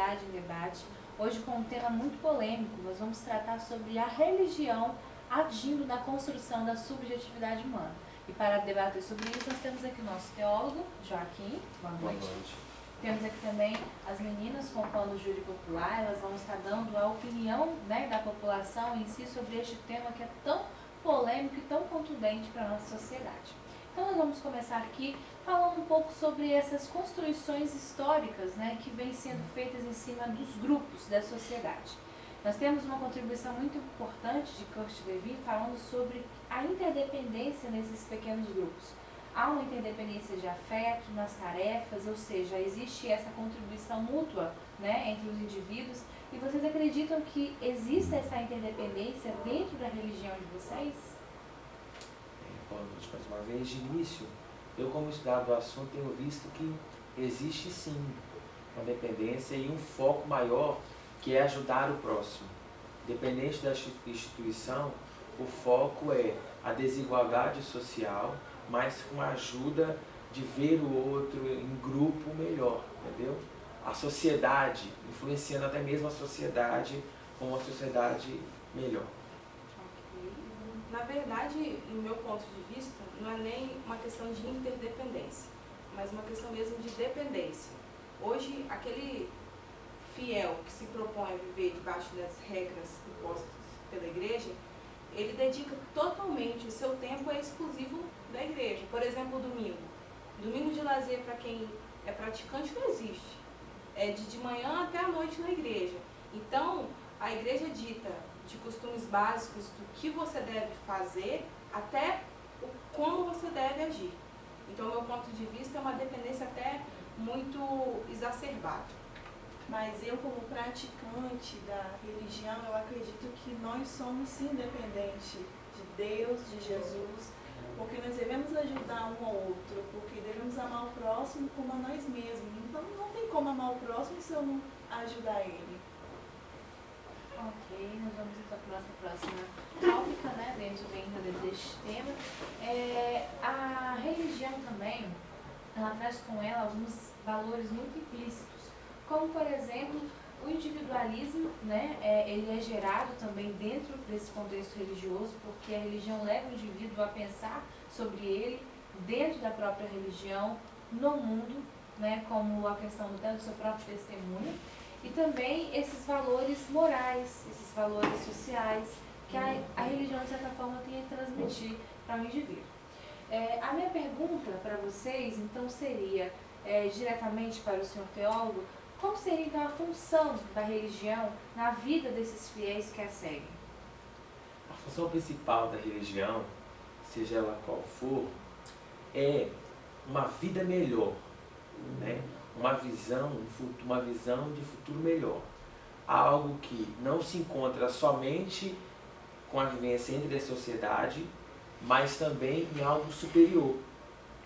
Sociedade em Debate. Hoje com um tema muito polêmico, nós vamos tratar sobre a religião agindo na construção da subjetividade humana. E para debater sobre isso, nós temos aqui o nosso teólogo, Joaquim. Boa noite. Temos aqui também as meninas compondo o júri popular, elas vão estar dando a opinião, né, da população em si sobre este tema que é tão polêmico e tão contundente para a nossa sociedade. Então nós vamos começar aqui falando um pouco sobre essas construções históricas, né, que vêm sendo feitas em cima dos grupos da sociedade. Nós temos uma contribuição muito importante de Kurt Lewin falando sobre a interdependência nesses pequenos grupos. Há uma interdependência de afeto nas tarefas, ou seja, existe essa contribuição mútua, né, entre os indivíduos. E vocês acreditam que existe essa interdependência dentro da religião de vocês? Boa noite mais uma vez. De início, eu como estudado do assunto tenho visto que existe sim uma dependência e um foco maior que é ajudar o próximo. Independente da instituição, o foco é a desigualdade social, mas com a ajuda de ver o outro em grupo melhor, entendeu? A sociedade, influenciando até mesmo a sociedade como uma sociedade melhor. Na verdade, no meu ponto de vista, não é nem uma questão de interdependência, mas uma questão mesmo de dependência. Hoje, aquele fiel que se propõe a viver debaixo das regras impostas pela igreja, ele dedica totalmente o seu tempo exclusivo da igreja. Por exemplo, o domingo. Domingo de lazer para quem é praticante não existe. É de manhã até a noite na igreja. Então, a igreja dita de costumes básicos do que você deve fazer até como você deve agir. Então, meu ponto de vista é uma dependência até muito exacerbada. Mas eu, como praticante da religião, eu acredito que nós somos sim dependentes de Deus, de Jesus, porque nós devemos ajudar um ao outro, porque devemos amar o próximo como a nós mesmos. Então não tem como amar o próximo se eu não ajudar ele. Ok, nós vamos então para a nossa próxima tópica, né, dentro ainda deste tema. A religião também, ela traz com ela alguns valores muito implícitos, como por exemplo o individualismo, né, ele é gerado também dentro desse contexto religioso, porque a religião leva o indivíduo a pensar sobre ele dentro da própria religião, no mundo, né, como a questão do seu próprio testemunho, e também esses valores morais, esses valores sociais que a religião de certa forma tem a transmitir para o indivíduo. A minha pergunta para vocês então seria diretamente para o senhor teólogo: qual seria então a função da religião na vida desses fiéis que a seguem? A função principal da religião, seja ela qual for, é uma vida melhor, né? Uma visão de futuro melhor. Algo que não se encontra somente com a vivência entre a sociedade, mas também em algo superior,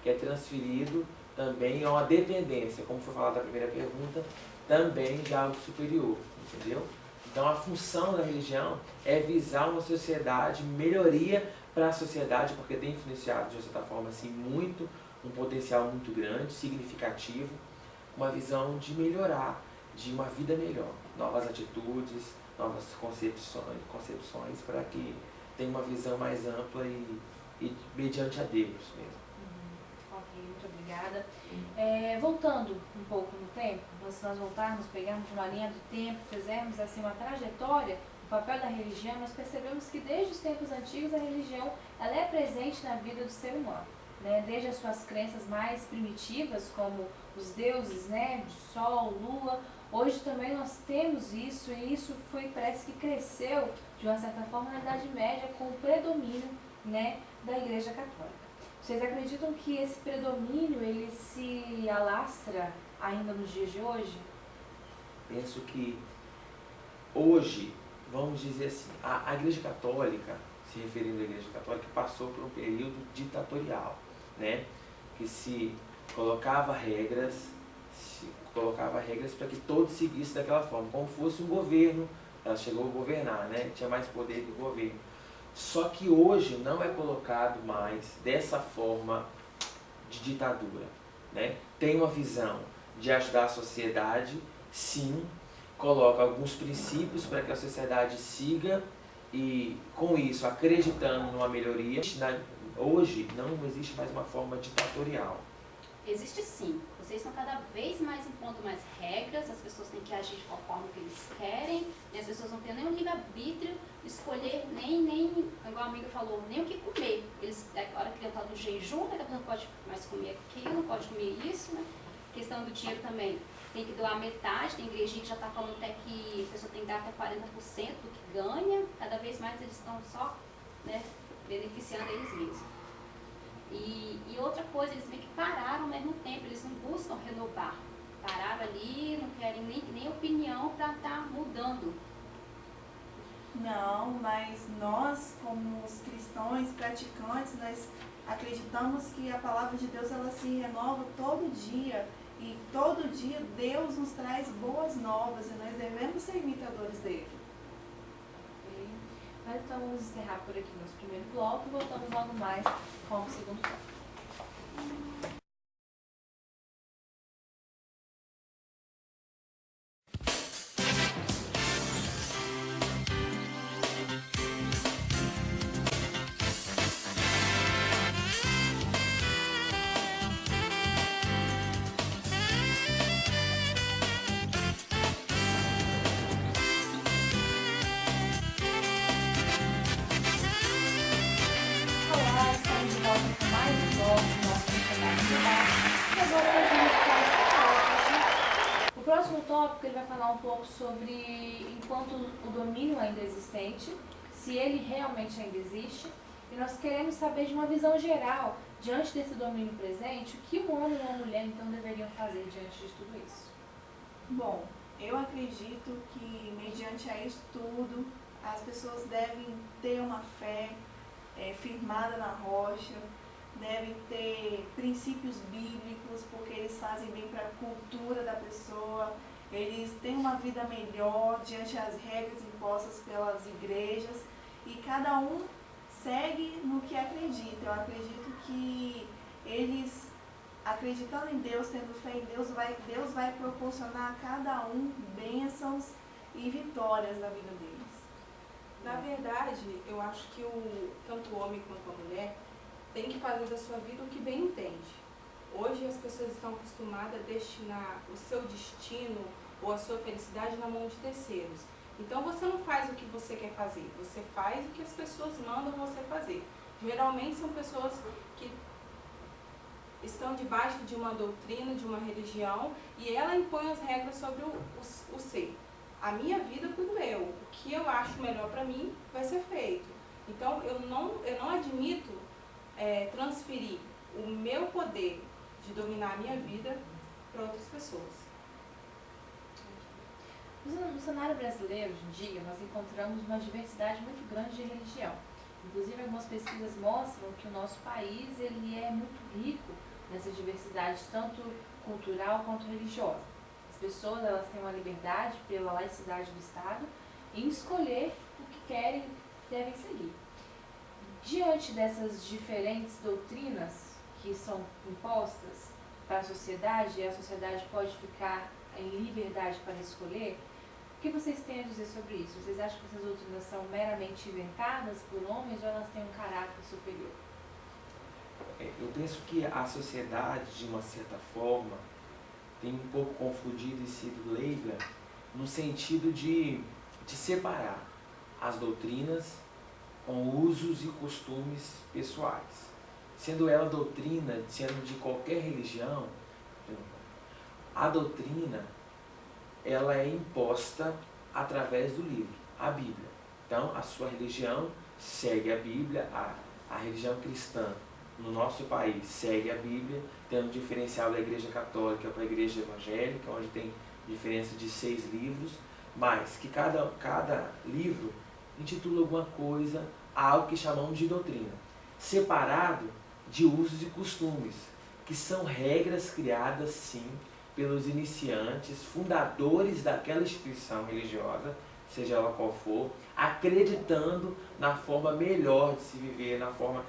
que é transferido também a uma dependência, como foi falado na primeira pergunta, também de algo superior, entendeu? Então a função da religião é visar uma sociedade, melhoria para a sociedade, porque tem influenciado de certa forma assim muito, um potencial muito grande, significativo, uma visão de melhorar, de uma vida melhor, novas atitudes, novas concepções para que tenha uma visão mais ampla e mediante a Deus mesmo. Ok, muito obrigada. Voltando um pouco no tempo, se nós voltarmos, pegarmos uma linha do tempo, fizermos assim uma trajetória, o papel da religião, nós percebemos que desde os tempos antigos a religião ela é presente na vida do ser humano, né? Desde as suas crenças mais primitivas, como os deuses, né, de sol, lua. Hoje também nós temos isso, e isso parece que cresceu de uma certa forma na Idade Média com o predomínio, né, da Igreja Católica. Vocês acreditam que esse predomínio ele se alastra ainda nos dias de hoje? Penso que hoje, vamos dizer assim, a Igreja Católica, se referindo à Igreja Católica, passou por um período ditatorial, né? Que se colocava regras para que todos seguissem daquela forma, como fosse um governo. Ela chegou a governar, né? Tinha mais poder que o governo. Só que hoje não é colocado mais dessa forma de ditadura, né? Tem uma visão de ajudar a sociedade, sim, coloca alguns princípios para que a sociedade siga e, com isso, acreditando numa melhoria. Hoje não existe mais uma forma ditatorial. Existe sim. Vocês estão cada vez mais impondo mais regras, as pessoas têm que agir de conforme que eles querem, e as pessoas não têm nem o livre-arbítrio de escolher, nem, igual a amiga falou, nem o que comer. Eles, agora que está do jejum, né, que a pessoa não pode mais comer aquilo, não pode comer isso, né? Questão do dinheiro também. Tem que doar metade, tem igreja que já está falando até que a pessoa tem que dar até 40% do que ganha, cada vez mais eles estão só, né, beneficiando eles mesmos. E outra coisa, eles meio que pararam ao mesmo tempo, eles não buscam renovar. Pararam ali, não querem nem opinião para estar mudando. Não, mas nós, como os cristãos praticantes, nós acreditamos que a palavra de Deus ela se renova todo dia. E todo dia Deus nos traz boas novas e nós devemos ser imitadores dele. Mas então vamos encerrar por aqui nosso primeiro bloco e voltamos logo mais com o segundo bloco. Olá, estamos de volta com mais um bloco do nosso debate. E agora nós vamos para o próximo tópico. Ele vai falar um pouco sobre enquanto o domínio ainda é existente, se ele realmente ainda existe, e nós queremos saber de uma visão geral, diante desse domínio presente, o que um homem e uma mulher então deveriam fazer diante de tudo isso. Bom, eu acredito que mediante a isso tudo, as pessoas devem ter uma fé firmada na rocha, devem ter princípios bíblicos, porque eles fazem bem para a cultura da pessoa, eles têm uma vida melhor diante das regras impostas pelas igrejas e cada um segue no que acredita. Eu acredito que eles, acreditando em Deus, tendo fé em Deus, Deus vai proporcionar a cada um bênçãos e vitórias na vida deles. Na verdade, eu acho que tanto o homem quanto a mulher tem que fazer da sua vida o que bem entende. Hoje as pessoas estão acostumadas a destinar o seu destino ou a sua felicidade na mão de terceiros. Então você não faz o que você quer fazer, você faz o que as pessoas mandam você fazer. Geralmente são pessoas que estão debaixo de uma doutrina, de uma religião, e ela impõe as regras sobre o ser. A minha vida cuido eu. O que eu acho melhor para mim vai ser feito. Então eu não admito transferir o meu poder de dominar a minha vida para outras pessoas. No cenário brasileiro, hoje em dia, nós encontramos uma diversidade muito grande de religião. Inclusive, algumas pesquisas mostram que o nosso país ele é muito rico nessa diversidade, tanto cultural quanto religiosa. As pessoas elas têm uma liberdade pela laicidade do Estado em escolher o que querem, devem seguir. Diante dessas diferentes doutrinas que são impostas para a sociedade, e a sociedade pode ficar em liberdade para escolher, o que vocês têm a dizer sobre isso? Vocês acham que essas doutrinas são meramente inventadas por homens ou elas têm um caráter superior? Eu penso que a sociedade, de uma certa forma, tem um pouco confundido e sido leiga no sentido de separar as doutrinas com usos e costumes pessoais. Sendo ela doutrina, sendo de qualquer religião, a doutrina ela é imposta através do livro, a Bíblia. Então, a sua religião segue a Bíblia, a religião cristã no nosso país segue a Bíblia, tendo um diferencial da Igreja Católica para a Igreja Evangélica, onde tem diferença de 6 livros, mas que cada livro intitula alguma coisa, algo que chamamos de doutrina, separado de usos e costumes, que são regras criadas, sim, pelos iniciantes, fundadores daquela instituição religiosa, seja ela qual for, acreditando na forma melhor de se viver, na forma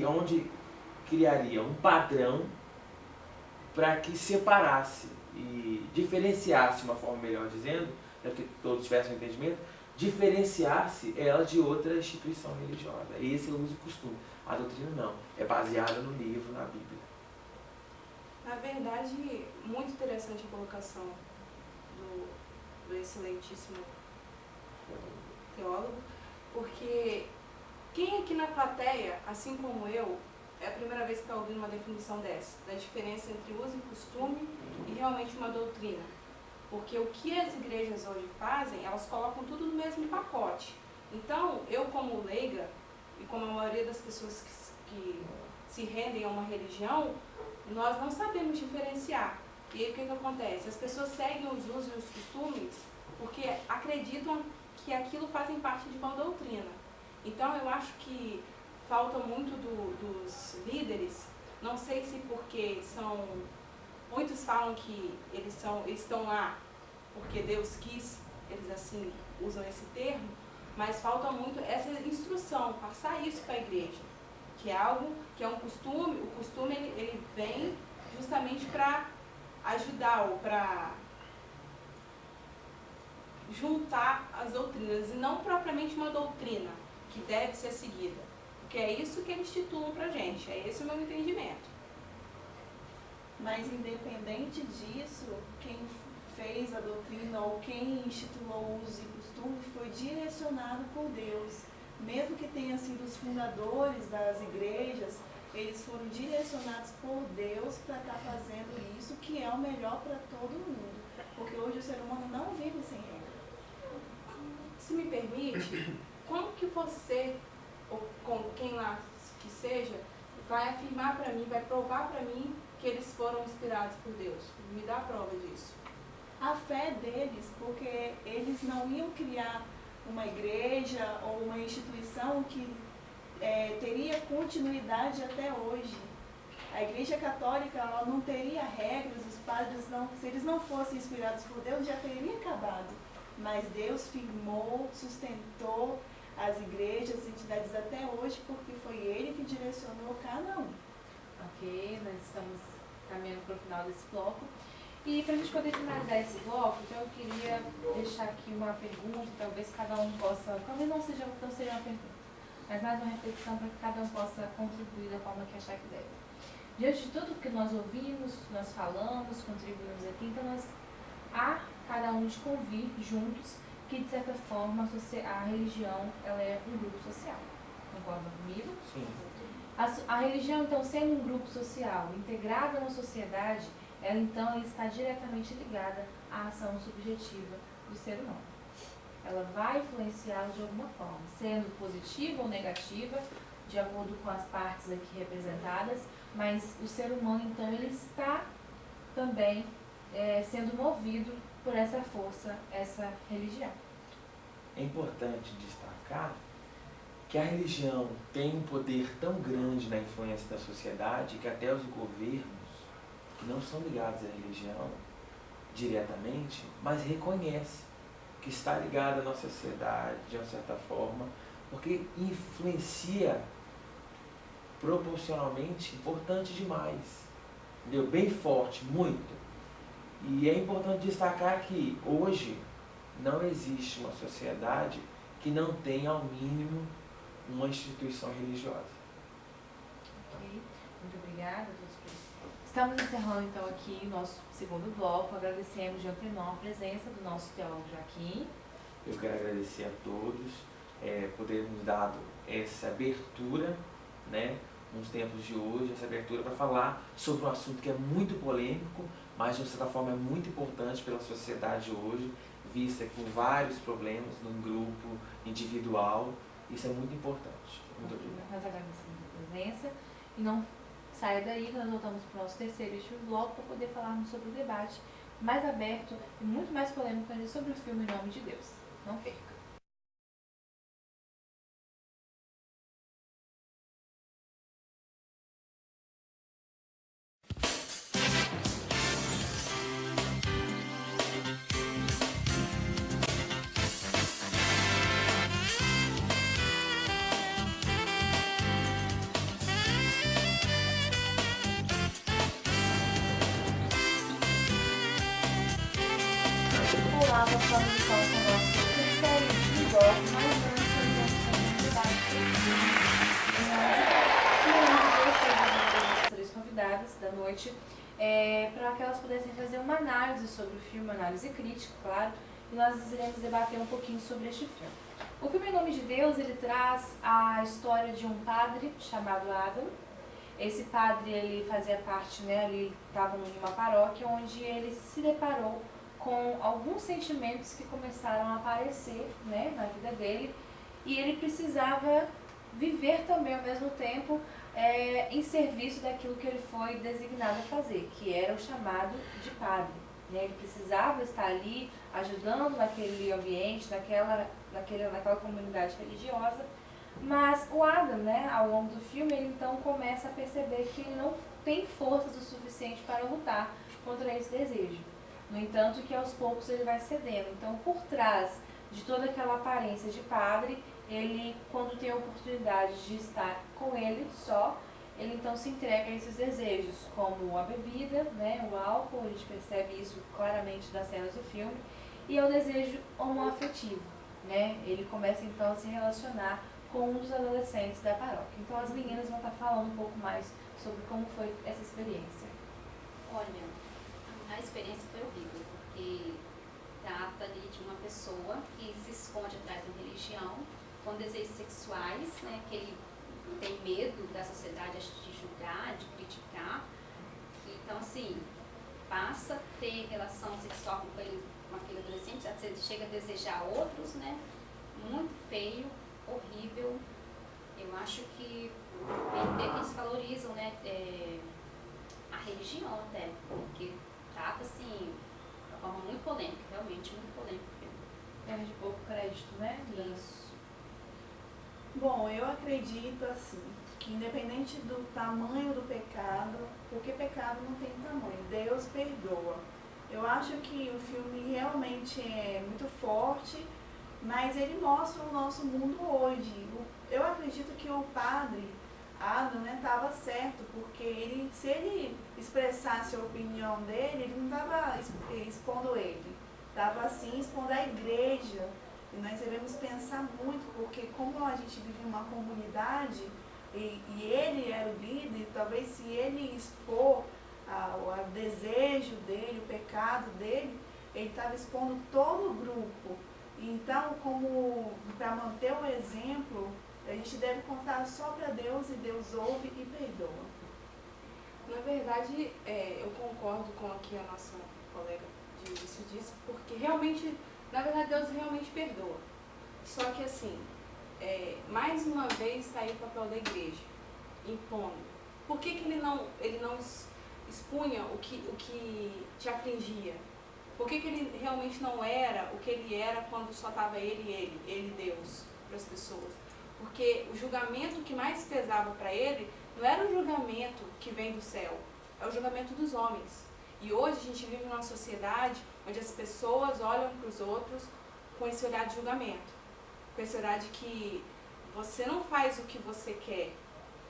onde criaria um padrão para que separasse e diferenciasse, uma forma melhor dizendo, para que todos tivessem um entendimento, diferenciar-se ela de outra instituição religiosa. Esse é o uso e costume. A doutrina não, é baseada no livro, na Bíblia. Na verdade, muito interessante a colocação do excelentíssimo teólogo, porque quem aqui na plateia, assim como eu, é a primeira vez que está ouvindo uma definição dessa, da diferença entre uso e costume e realmente uma doutrina. Porque o que as igrejas hoje fazem, elas colocam tudo no mesmo pacote. Então, eu como leiga, e como a maioria das pessoas que se rendem a uma religião, nós não sabemos diferenciar. E aí o que acontece? As pessoas seguem os usos e os costumes porque acreditam que aquilo fazem parte de uma doutrina. Então, eu acho que falta muito dos líderes, não sei se porque muitos falam que eles estão lá porque Deus quis, eles assim usam esse termo, mas falta muito essa instrução, passar isso para a igreja, que é algo, que é um costume, o costume ele vem justamente para ajudar ou para juntar as doutrinas, e não propriamente uma doutrina que deve ser seguida, porque é isso que eles instituam para a gente, é esse o meu entendimento. Mas independente disso, quem fez a doutrina ou quem instituiu usos e costumes foi direcionado por Deus. Mesmo que tenham sido os fundadores das igrejas, eles foram direcionados por Deus para estar fazendo isso, que é o melhor para todo mundo. Porque hoje o ser humano não vive sem regra. Se me permite, como que você, ou quem lá que seja, vai afirmar para mim, vai provar para mim que eles foram inspirados por Deus? Me dá a prova disso. A fé deles, porque eles não iam criar uma igreja ou uma instituição que teria continuidade até hoje. A Igreja Católica ela não teria regras, os padres não, se eles não fossem inspirados por Deus, já teria acabado. Mas Deus firmou, sustentou as igrejas, as entidades até hoje, porque foi Ele que direcionou cada um. Ok, nós estamos caminhando para o final desse bloco. E para a gente poder finalizar esse bloco, então eu queria deixar aqui uma pergunta, talvez cada um possa, talvez não seja uma pergunta, mas mais uma reflexão para que cada um possa contribuir da forma que achar que deve. Diante de tudo que nós ouvimos, nós falamos, contribuímos aqui, então há cada um de convir juntos que, de certa forma, a religião ela é um grupo social. Concordam comigo? Sim. A religião, então, sendo um grupo social, integrada na sociedade, ela, então, está diretamente ligada à ação subjetiva do ser humano. Ela vai influenciá-lo de alguma forma, sendo positiva ou negativa, de acordo com as partes aqui representadas, mas o ser humano, então, ele está também sendo movido por essa força, essa religião. É importante destacar que a religião tem um poder tão grande na influência da sociedade que até os governos, que não são ligados à religião diretamente, mas reconhecem que está ligada à nossa sociedade, de uma certa forma, porque influencia proporcionalmente importante demais, entendeu? Bem forte, muito. E é importante destacar que hoje não existe uma sociedade que não tenha ao mínimo uma instituição religiosa. Ok, muito obrigada a todos por isso. Estamos encerrando então aqui o nosso segundo bloco, agradecemos de antemão a presença do nosso teólogo Joaquim. Eu quero agradecer a todos por terem nos dado essa abertura, né, nos tempos de hoje, essa abertura para falar sobre um assunto que é muito polêmico, mas de certa forma é muito importante pela sociedade hoje, vista com vários problemas num grupo individual. Isso é muito importante. Muito obrigado. Nós agradecemos a presença e não saia daí, nós voltamos para o nosso terceiro e último bloco para poder falarmos sobre o debate mais aberto e muito mais polêmico ainda sobre o filme Em Nome de Deus. Não perca! lá, voltamos então com o nosso terceiro bloco, mas antes nós vamos fazer um debate as três convidadas da noite, para que elas pudessem fazer uma análise sobre o filme, uma análise crítica, claro, e nós iremos debater um pouquinho sobre este filme. O filme Em Nome de Deus, ele traz a história de um padre chamado Adam. Esse padre, ele fazia parte, né, ele estava em uma paróquia onde ele se deparou com alguns sentimentos que começaram a aparecer, né, na vida dele, e ele precisava viver também ao mesmo tempo em serviço daquilo que ele foi designado a fazer, que era o chamado de padre. Né? Ele precisava estar ali ajudando naquele ambiente, naquela comunidade religiosa, mas o Adam, né, ao longo do filme, ele então começa a perceber que ele não tem forças o suficiente para lutar contra esse desejo. No entanto, que aos poucos ele vai cedendo. Então, por trás de toda aquela aparência de padre, ele, quando tem a oportunidade de estar com ele só, ele então se entrega a esses desejos, como a bebida, né, o álcool, a gente percebe isso claramente nas cenas do filme, e ao desejo homoafetivo, né? Ele começa então a se relacionar com um dos adolescentes da paróquia. Então as meninas vão estar falando um pouco mais sobre como foi essa experiência. Olha, a experiência foi horrível, porque trata ali de uma pessoa que se esconde atrás da religião, com desejos sexuais, né, que ele tem medo da sociedade de julgar, de criticar. Então, assim, passa a ter relação sexual com aquele adolescente, chega a desejar outros, né? Muito feio, horrível. Eu acho que eles valorizam, né, a religião até, porque trata, assim, de uma forma muito polêmica, realmente muito polêmica o filme. Perde pouco crédito, né? Isso. Bom, eu acredito assim, que independente do tamanho do pecado, porque pecado não tem tamanho, Deus perdoa. Eu acho que o filme realmente é muito forte, mas ele mostra o nosso mundo hoje. Eu acredito que o padre Adam, né, estava certo, porque se ele expressasse a opinião dele, ele não estava expondo ele, estava assim expondo a igreja. E nós devemos pensar muito, porque como a gente vive em uma comunidade, e ele era o líder, talvez se ele expor o desejo dele, o pecado dele, ele estava expondo todo o grupo. Então, como para manter o exemplo, a gente deve contar só para Deus, e Deus ouve e perdoa. Na verdade, eu concordo com o que a nossa colega de início disse, porque realmente, na verdade, Deus realmente perdoa. Só que assim, mais uma vez está aí o papel da igreja, impondo. Por que ele não expunha o que te afligia? Por que ele realmente não era o que ele era quando só estava ele Deus, para as pessoas? Porque o julgamento que mais pesava para ele não era o julgamento que vem do céu, é o julgamento dos homens. E hoje a gente vive numa sociedade onde as pessoas olham para os outros com esse olhar de julgamento, com esse olhar de que você não faz o que você quer,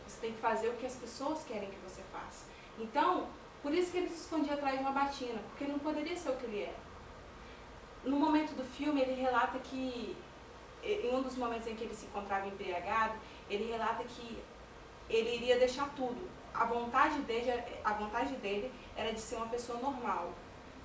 você tem que fazer o que as pessoas querem que você faça. Então, por isso que ele se escondia atrás de uma batina, porque ele não poderia ser o que ele era. No momento do filme, ele relata que, em um dos momentos em que ele se encontrava embriagado, ele relata que ele iria deixar tudo. A vontade dele era de ser uma pessoa normal.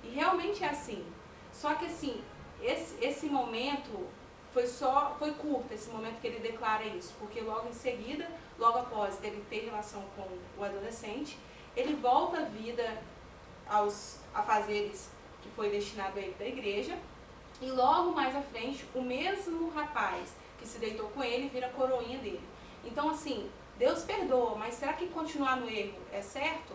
E realmente é assim. Só que assim, esse momento foi curto, esse momento que ele declara isso, porque logo em seguida, logo após ele ter relação com o adolescente, ele volta à vida, aos afazeres que foi destinado a ele da igreja, e logo mais à frente, o mesmo rapaz que se deitou com ele vira coroinha dele. Então assim, Deus perdoa, mas será que continuar no erro é certo?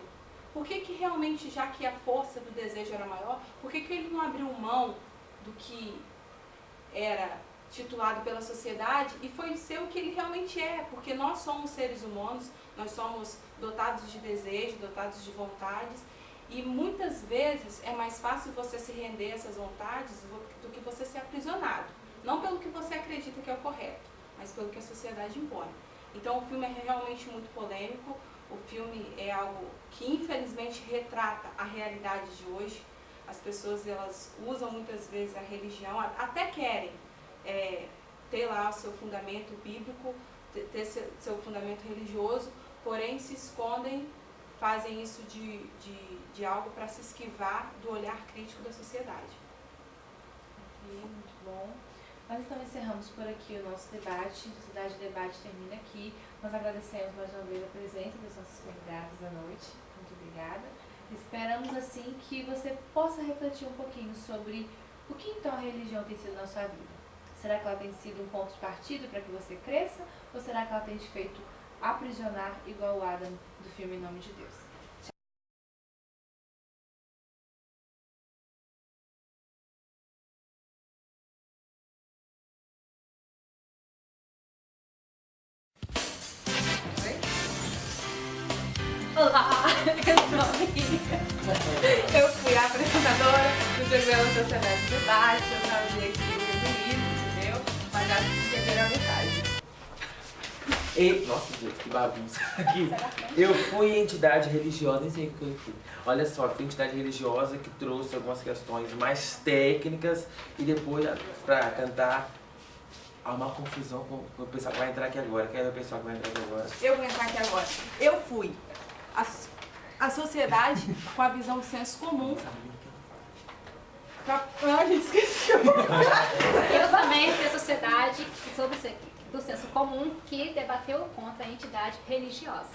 Por que realmente, já que a força do desejo era maior, por que ele não abriu mão do que era titulado pela sociedade e foi ser o que ele realmente é? Porque nós somos seres humanos, nós somos dotados de desejo, dotados de vontades, e muitas vezes é mais fácil você se render a essas vontades do que você ser aprisionado. Não pelo que você acredita que é o correto, mas pelo que a sociedade impõe. Então o filme é realmente muito polêmico, o filme é algo que infelizmente retrata a realidade de hoje. A As pessoas, elas usam muitas vezes a religião, até querem ter lá o seu fundamento bíblico, ter seu fundamento religioso, porém se escondem, fazem isso de algo para se esquivar do olhar crítico da sociedade. Ok, muito bom. Nós então encerramos por aqui o nosso debate. O Cidade Debate termina aqui. Nós agradecemos mais uma vez a presença dos nossos convidados da noite. Muito obrigada. Esperamos assim que você possa refletir um pouquinho sobre o que então a religião tem sido na sua vida. Será que ela tem sido um ponto de partida para que você cresça? Ou será que ela tem te feito aprisionar igual o Adam do filme Em Nome de Deus? Olá, eu sou a Miriam. Eu fui a apresentadora do programa Sociedade Debate. Eu trazia aqui o livro, entendeu? Mas acho que entenderam a mensagem. Nossa, gente, que bagunça aqui. Eu fui em entidade religiosa, nem sei o que eu fui. Olha só, fui em entidade religiosa que trouxe algumas questões mais técnicas e depois para cantar. Há uma confusão com o pessoal que vai entrar aqui agora. Quem é o pessoal que vai entrar aqui agora? Eu vou entrar aqui agora. Eu fui a sociedade com a visão do senso comum. A gente esqueceu. Eu também fui a sociedade do senso comum que debateu contra a entidade religiosa.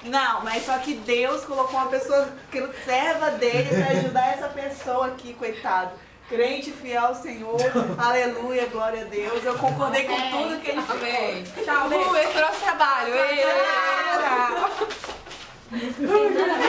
Não, mas só que Deus colocou uma pessoa que serva dele para ajudar essa pessoa aqui, coitado. Crente, fiel ao Senhor, aleluia, glória a Deus. Eu concordei com tudo que ele falou. Amém. Tchau, Lu, esse é o nosso trabalho. Tchau.